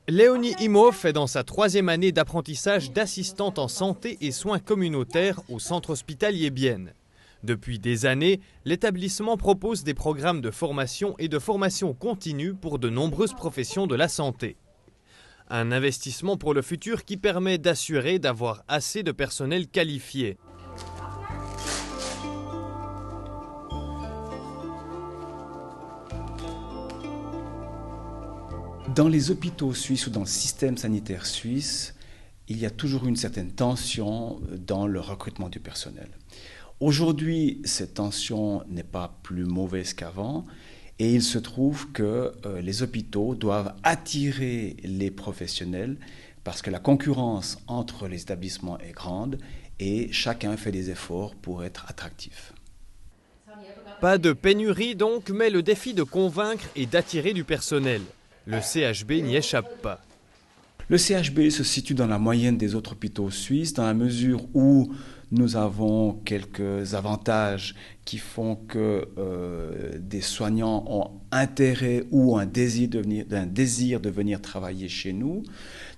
Léonie Imhoff est dans sa 3e année d'apprentissage d'assistante en santé et soins communautaires au centre hospitalier Bienne. Depuis des années, l'établissement propose des programmes de formation et de formation continue pour de nombreuses professions de la santé. Un investissement pour le futur qui permet d'assurer d'avoir assez de personnel qualifié. Dans les hôpitaux suisses ou dans le système sanitaire suisse, il y a toujours une certaine tension dans le recrutement du personnel. Aujourd'hui, cette tension n'est pas plus mauvaise qu'avant et il se trouve que les hôpitaux doivent attirer les professionnels parce que la concurrence entre les établissements est grande et chacun fait des efforts pour être attractif. Pas de pénurie donc, mais le défi de convaincre et d'attirer du personnel. Le CHB n'y échappe pas. Le CHB se situe dans la moyenne des autres hôpitaux suisses dans la mesure où nous avons quelques avantages qui font que des soignants ont intérêt ou un désir de venir travailler chez nous.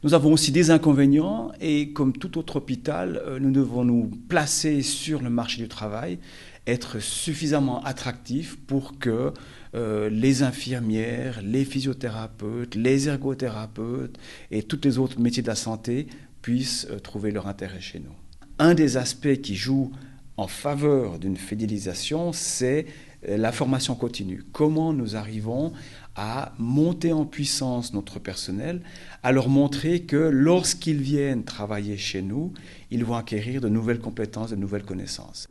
Nous avons aussi des inconvénients et comme tout autre hôpital, nous devons nous placer sur le marché du travail, être suffisamment attractifs pour que les infirmières, les physiothérapeutes, les ergothérapeutes et tous les autres métiers de la santé puissent trouver leur intérêt chez nous. Un des aspects qui joue en faveur d'une fidélisation, c'est la formation continue. Comment nous arrivons à monter en puissance notre personnel, à leur montrer que lorsqu'ils viennent travailler chez nous, ils vont acquérir de nouvelles compétences, de nouvelles connaissances.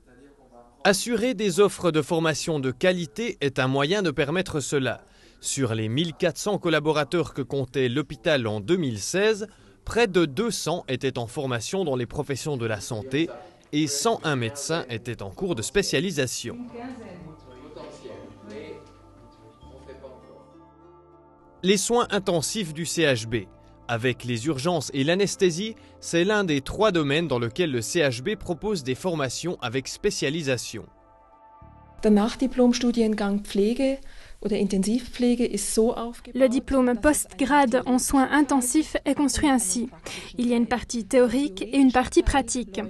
Assurer des offres de formation de qualité est un moyen de permettre cela. Sur les 1400 collaborateurs que comptait l'hôpital en 2016, près de 200 étaient en formation dans les professions de la santé et 101 médecins étaient en cours de spécialisation. Les soins intensifs du CHB. Avec les urgences et l'anesthésie, c'est l'un des 3 domaines dans lequel le CHB propose des formations avec spécialisation. Der Nachdiplom-Studiengang Pflege oder Intensivpflege ist so aufgebaut. Le diplôme post-grade en soins intensifs est construit ainsi. Il y a une partie théorique et une partie pratique.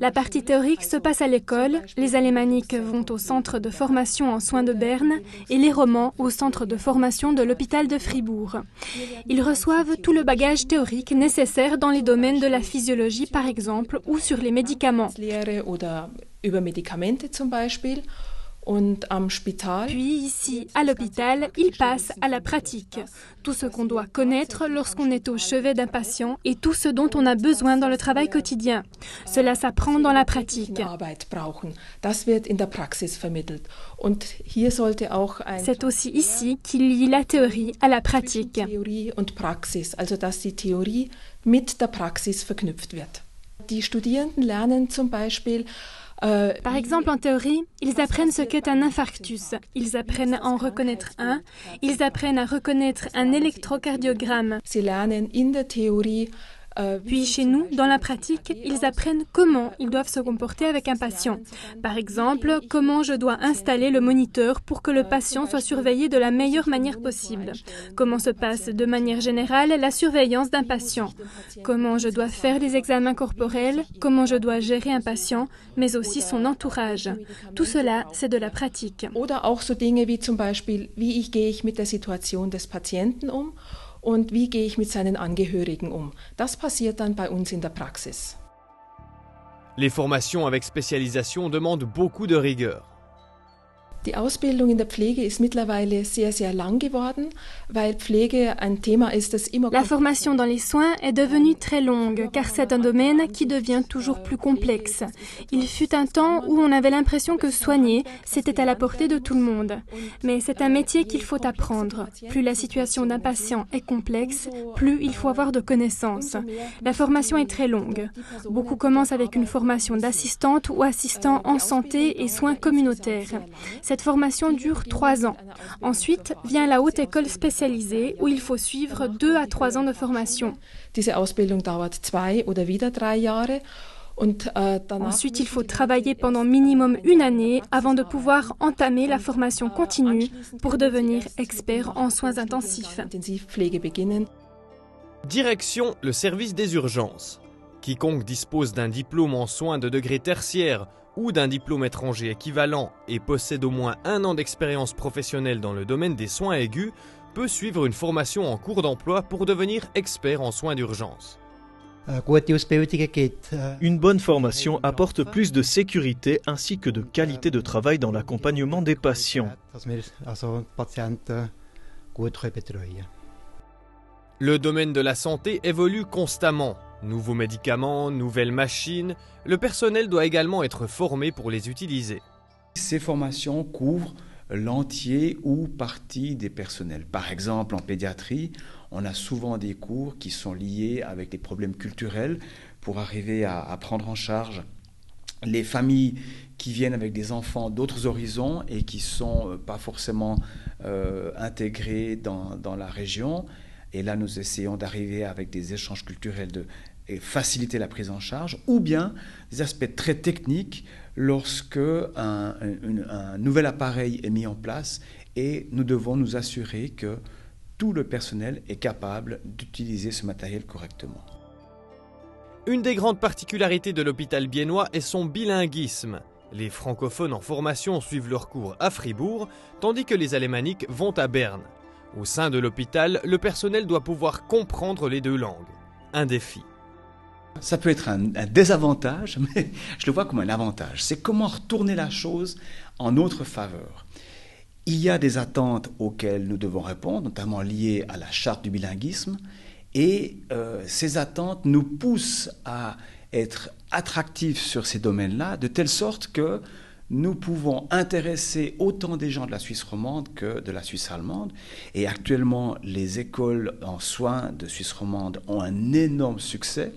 La partie théorique se passe à l'école, les alémaniques vont au centre de formation en soins de Berne et les romans au centre de formation de l'hôpital de Fribourg. Ils reçoivent tout le bagage théorique nécessaire dans les domaines de la physiologie par exemple ou sur les médicaments. Oder über Medikamente zum Beispiel. Puis ici, à l'hôpital, ils passent à la pratique. Tout ce qu'on doit connaître lorsqu'on est au chevet d'un patient et tout ce dont on a besoin dans le travail quotidien. Cela s'apprend dans la pratique. C'est aussi ici qu'il lie la théorie à la pratique. Die Studierenden lernen zum Beispiel Par exemple, en théorie, ils apprennent ce qu'est un infarctus. Ils apprennent à en reconnaître un. Ils apprennent à reconnaître un électrocardiogramme. Sie lernen in der Theorie Puis chez nous, dans la pratique, ils apprennent comment ils doivent se comporter avec un patient. Par exemple, comment je dois installer le moniteur pour que le patient soit surveillé de la meilleure manière possible. Comment se passe de manière générale la surveillance d'un patient. Comment je dois faire les examens corporels, comment je dois gérer un patient, mais aussi son entourage. Tout cela, c'est de la pratique. Oder auch so Dinge wie zum Beispiel, wie gehe ich mit der Situation des Patienten um? Und wie gehe ich mit seinen Angehörigen um? Das passiert dann bei uns in der Praxis. Les formations avec spécialisation demandent beaucoup de rigueur. Die Ausbildung in der Pflege ist mittlerweile sehr, sehr lang geworden, weil Pflege ein Thema ist, das immer... La formation dans les soins est devenue très longue, car c'est un domaine qui devient toujours plus complexe. Il fut un temps où on avait l'impression que soigner, c'était à la portée de tout le monde. Mais c'est un métier qu'il faut apprendre. Plus la situation d'un patient est complexe, plus il faut avoir de connaissances. La formation est très longue. Beaucoup commencent avec une formation d'assistante ou assistant en santé et soins communautaires. Cette formation dure 3 ans. Ensuite vient la haute école spécialisée où il faut suivre 2 à 3 ans de formation. Diese Ausbildung dauert 2 oder wieder 3 Jahre. Ensuite, il faut travailler pendant minimum 1 année avant de pouvoir entamer la formation continue pour devenir expert en soins intensifs. Direction le service des urgences. Quiconque dispose d'un diplôme en soins de degré tertiaire ou d'un diplôme étranger équivalent et possède au moins 1 an d'expérience professionnelle dans le domaine des soins aigus peut suivre une formation en cours d'emploi pour devenir expert en soins d'urgence. Une bonne formation apporte plus de sécurité ainsi que de qualité de travail dans l'accompagnement des patients. Le domaine de la santé évolue constamment. Nouveaux médicaments, nouvelles machines, le personnel doit également être formé pour les utiliser. Ces formations couvrent l'entier ou partie des personnels. Par exemple, en pédiatrie, on a souvent des cours qui sont liés avec des problèmes culturels pour arriver à prendre en charge les familles qui viennent avec des enfants d'autres horizons et qui ne sont pas forcément intégrés dans la région. Et là, nous essayons d'arriver avec des échanges culturels et faciliter la prise en charge, ou bien des aspects très techniques lorsque un nouvel appareil est mis en place et nous devons nous assurer que tout le personnel est capable d'utiliser ce matériel correctement. Une des grandes particularités de l'hôpital biennois est son bilinguisme. Les francophones en formation suivent leurs cours à Fribourg, tandis que les alémaniques vont à Berne. Au sein de l'hôpital, le personnel doit pouvoir comprendre les 2 langues. Un défi. Ça peut être un désavantage, mais je le vois comme un avantage. C'est comment retourner la chose en notre faveur. Il y a des attentes auxquelles nous devons répondre, notamment liées à la charte du bilinguisme, et ces attentes nous poussent à être attractifs sur ces domaines-là, de telle sorte que nous pouvons intéresser autant des gens de la Suisse romande que de la Suisse allemande. Et actuellement, les écoles en soins de Suisse romande ont un énorme succès.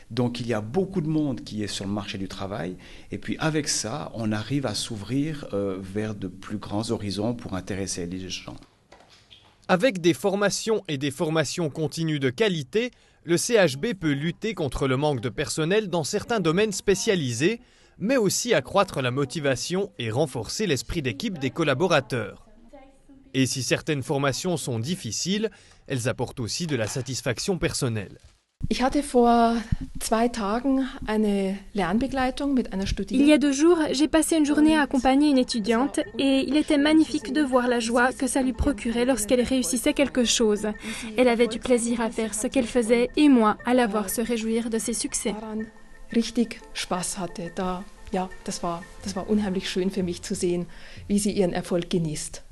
Donc il y a beaucoup de monde qui est sur le marché du travail. Et puis avec ça, on arrive à s'ouvrir vers de plus grands horizons pour intéresser les gens. Avec des formations et des formations continues de qualité, le CHB peut lutter contre le manque de personnel dans certains domaines spécialisés, mais aussi accroître la motivation et renforcer l'esprit d'équipe des collaborateurs. Et si certaines formations sont difficiles, elles apportent aussi de la satisfaction personnelle. Il y a 2 jours, j'ai passé une journée à accompagner une étudiante et il était magnifique de voir la joie que ça lui procurait lorsqu'elle réussissait quelque chose. Elle avait du plaisir à faire ce qu'elle faisait et moi à la voir se réjouir de ses succès. Richtig Spaß hatte. Das war unheimlich schön für mich zu sehen, wie sie ihren Erfolg genießt.